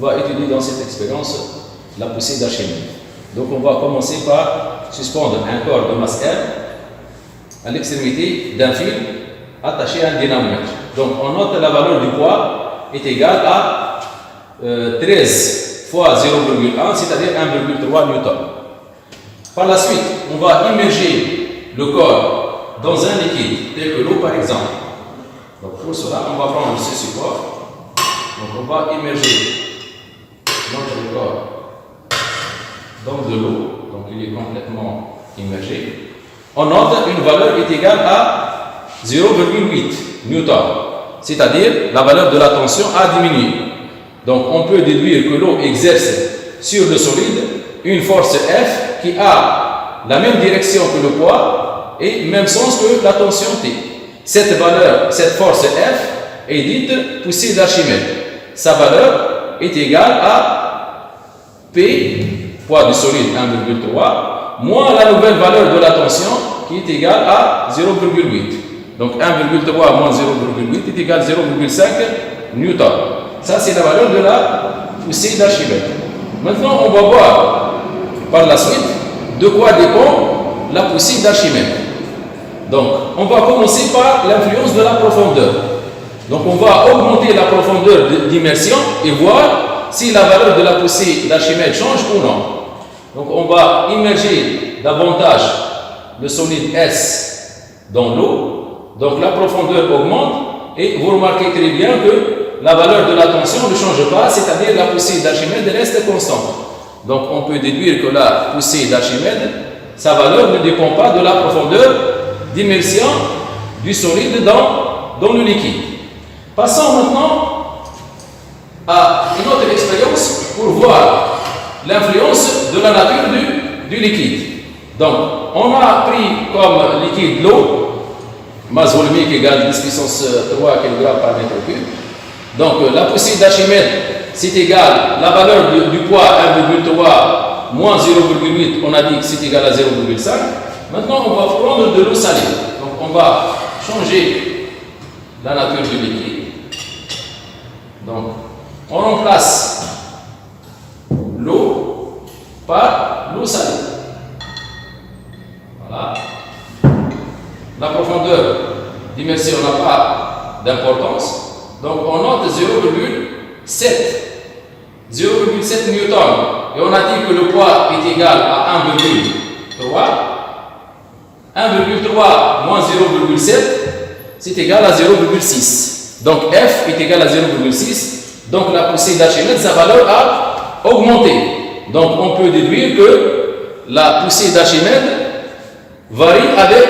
va étudier dans cette expérience la poussée d'Archimède. Donc on va commencer par suspendre un corps de masse R à l'extrémité d'un fil attaché à un dynamomètre. Donc on note que la valeur du poids est égale à 13 fois 0,1, c'est-à-dire 1,3 newton. Par la suite, on va immerger le corps dans un liquide, tel que l'eau par exemple. Donc pour cela, on va prendre ce support. Donc on va immerger notre corps dans de l'eau. Donc il est complètement immergé. On note une valeur est égale à 0,8 newton, c'est-à-dire la valeur de la tension a diminué. Donc on peut déduire que l'eau exerce sur le solide une force F qui a la même direction que le poids et même sens que la tension T. Cette valeur, cette force F est dite poussée d'Archimède. Sa valeur est égale à P, poids du solide 1,3, moins la nouvelle valeur de la tension qui est égale à 0,8. Donc 1,3 moins 0,8 est égal à 0,5 newton. Ça, c'est la valeur de la poussée d'Archimède. Maintenant, on va voir par la suite de quoi dépend la poussée d'Archimède. Donc, on va commencer par l'influence de la profondeur. Donc, on va augmenter la profondeur d'immersion et voir si la valeur de la poussée d'Archimède change ou non. Donc, on va immerger davantage le solide S dans l'eau. Donc, la profondeur augmente et vous remarquez très bien que la valeur de la tension ne change pas, c'est-à-dire la poussée d'Archimède reste constante. Donc, on peut déduire que la poussée d'Archimède, sa valeur ne dépend pas de la profondeur d'immersion du solide dans le liquide. Passons maintenant à une autre expérience pour voir l'influence de la nature du liquide. Donc, on a pris comme liquide l'eau, masse volumique égale 10 puissance 3 kg par mètre cube. Donc, la poussée d'Archimède, c'est égal, la valeur du poids 1,3 moins 0,8, on a dit que c'est égal à 0,5. Maintenant, on va prendre de l'eau salée. Donc, on va changer la nature du liquide. Donc, on remplace l'eau par l'eau salée. Voilà. La profondeur d'immersion n'a pas d'importance. Donc, on note 0,7 newton. Et on a dit que le poids est égal à 1,3. 1,3 moins 0,7, c'est égal à 0,6. Donc, F est égal à 0,6. Donc, la poussée d'Archimède, sa valeur a augmenté. Donc, on peut déduire que la poussée d'Archimède varie avec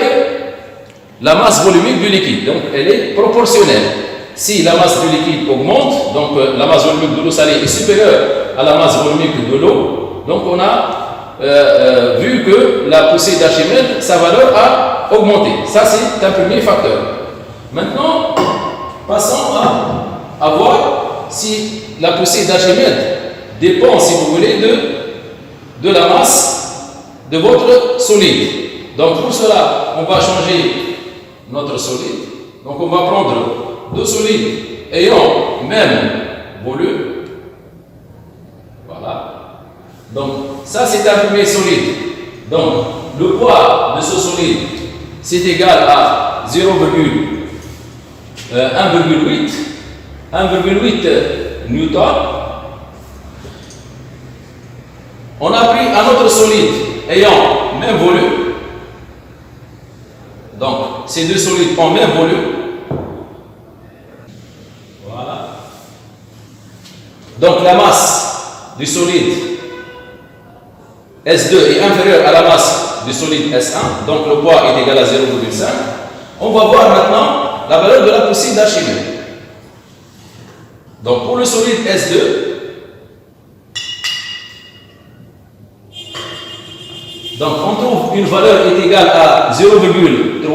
la masse volumique du liquide. Donc, elle est proportionnelle. Si la masse du liquide augmente, donc la masse volumique de l'eau salée est supérieure à la masse volumique de l'eau, donc on a vu que la poussée d'Archimède, sa valeur a augmenté. Ça, c'est un premier facteur. Maintenant, passons à voir si la poussée d'Archimède dépend, si vous voulez, de la masse de votre solide. Donc, pour cela, on va changer notre solide. Donc, on va prendre deux solides ayant même volume. Voilà. Donc, ça, c'est un premier solide. Donc, le poids de ce solide, c'est égal à 1,8 newton. On a pris un autre solide ayant même volume. Donc, ces deux solides ont même volume. Voilà. Donc, la masse du solide S2 est inférieure à la masse du solide S1. Donc, le poids est égal à 0,5. On va voir maintenant la valeur de la poussée d'Archimède. Donc, pour le solide S2, donc on trouve une valeur est égale à 0,3.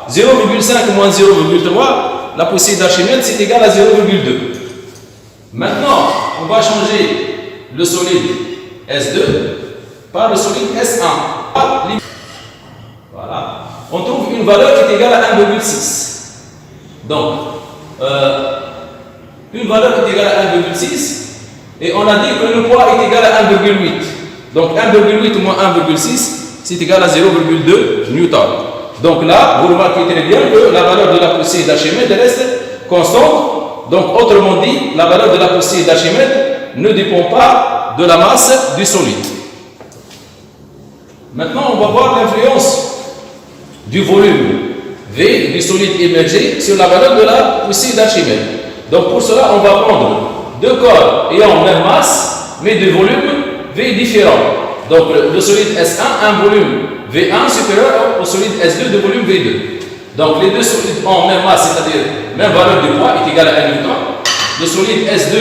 0,5 moins 0,3, la poussée d'Archimède, c'est égal à 0,2. Maintenant, on va changer le solide S2 par le solide S1. Voilà. On trouve une valeur qui est égale à 1,6. Donc, une valeur qui est égale à 1,6 et on a dit que le poids est égal à 1,8. Donc 1,8 moins 1,6, c'est égal à 0,2 Newton. Donc là, vous remarquez très bien que la valeur de la poussée d'Archimède reste constante. Donc autrement dit, la valeur de la poussée d'Archimède ne dépend pas de la masse du solide. Maintenant, on va voir l'influence du volume V du solide immergé sur la valeur de la poussée d'Archimède. Donc pour cela, on va prendre deux corps ayant même masse, mais de volume V différents. Donc le solide S1 a un volume V1 supérieur au solide S2 de volume V2. Donc les deux solides ont même masse, c'est-à-dire même valeur du poids est égale à 1 Newton. Le solide S2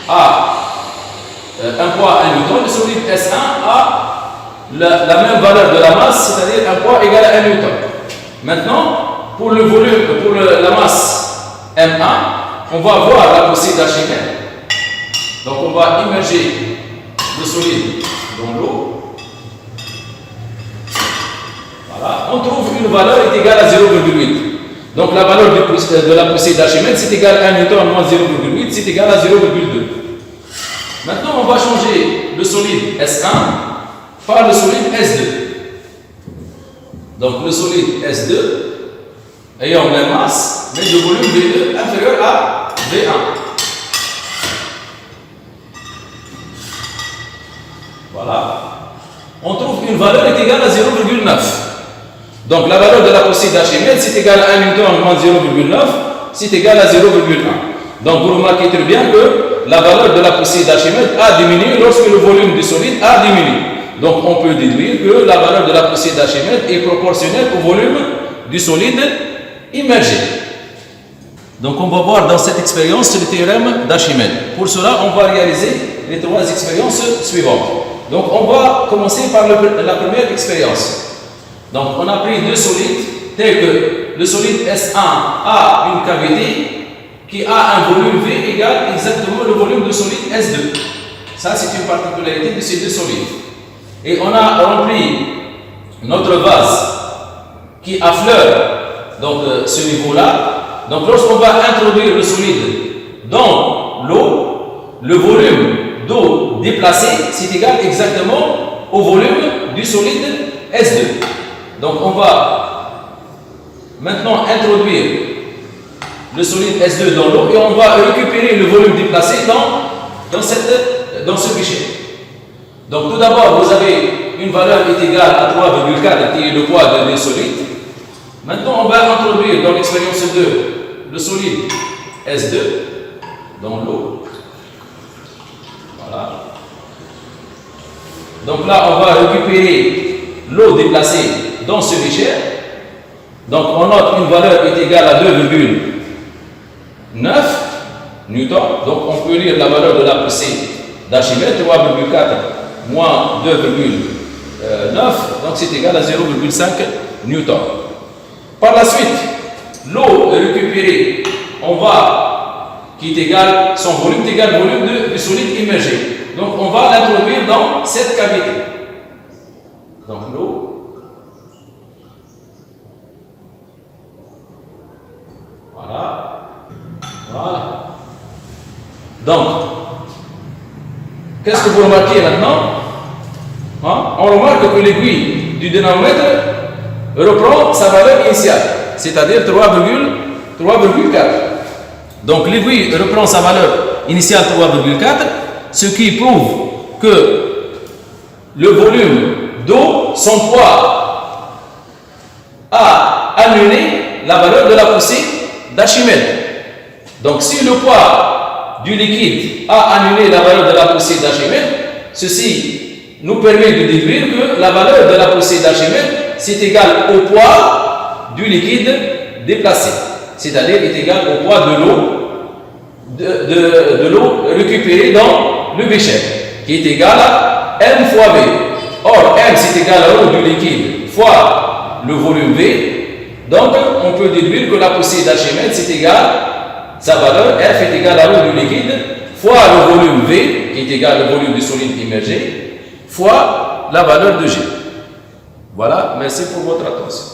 a un poids à 1 Newton. Le solide S1 a la même valeur de la masse, c'est-à-dire un poids égal à 1 Newton. Maintenant, pour le volume, pour la masse M1, on va voir la poussée d'Archimède. Donc on va immerger le solide dans l'eau. Voilà. On trouve une valeur est égale à 0,8. Donc la valeur de la poussée d'Archimède, c'est égal à 1 Newton moins 0,8, c'est égal à 0,2. Maintenant, on va changer le solide S1 par le solide S2. Donc le solide S2 ayant même masse, mais de volume V2 inférieur à V1. Voilà. On trouve une valeur est égale à 0,9. Donc la valeur de la poussée d'Archimède, c'est égal à 1 Newton moins 0,9, c'est égal à 0,1. Donc vous remarquez très bien que la valeur de la poussée d'Archimède a diminué lorsque le volume du solide a diminué. Donc on peut déduire que la valeur de la poussée d'Archimède est proportionnelle au volume du solide immergé. Donc on va voir dans cette expérience le théorème d'Archimède. Pour cela, on va réaliser les trois expériences suivantes. Donc on va commencer par la première expérience. Donc on a pris deux solides tels que le solide S1 a une cavité qui a un volume V égal exactement le volume du solide S2. Ça c'est une particularité de ces deux solides. Et on a rempli notre vase qui affleure donc ce niveau-là. Donc lorsqu'on va introduire le solide dans l'eau, le volume d'eau déplacé, c'est égal exactement au volume du solide S2. Donc on va maintenant introduire le solide S2 dans l'eau et on va récupérer le volume déplacé dans ce guichet. Donc tout d'abord, vous avez une valeur est égale à 3,4 qui est le poids de deux solides. Maintenant, on va introduire dans l'expérience 2 le solide S2 dans l'eau. Voilà. Donc là, on va récupérer l'eau déplacée dans ce bécher. Donc on note une valeur est égale à 2,9 Newton. Donc on peut lire la valeur de la poussée d'Archimède, 3,4 moins 2,9. Donc c'est égal à 0,5 Newton. Par la suite, l'eau récupérée, qui est égal, son volume est égal au volume du solide immergé. Donc on va l'introduire dans cette cavité. Donc l'eau. Voilà. Donc, qu'est-ce que vous remarquez maintenant? On remarque que l'aiguille du dénomomètre reprend sa valeur initiale, c'est-à-dire 3,4. Donc l'aiguille reprend sa valeur initiale 3,4, ce qui prouve que le volume d'eau, son poids, a annulé la valeur de la poussée d'Archimède. Donc si le poids du liquide a annulé la valeur de la poussée d'Archimède, ceci nous permet de déduire que la valeur de la poussée d'Archimède c'est égal au poids du liquide déplacé, c'est-à-dire est égal au poids de l'eau récupérée dans le bécher, qui est égal à M fois V. Or, M c'est égal à l'eau du liquide fois le volume V. Donc, on peut déduire que la poussée d'Archimède c'est égal, sa valeur F est égale à l'eau du liquide fois le volume V, qui est égal au volume du solide immergé, fois la valeur de G. Voilà, merci pour votre attention.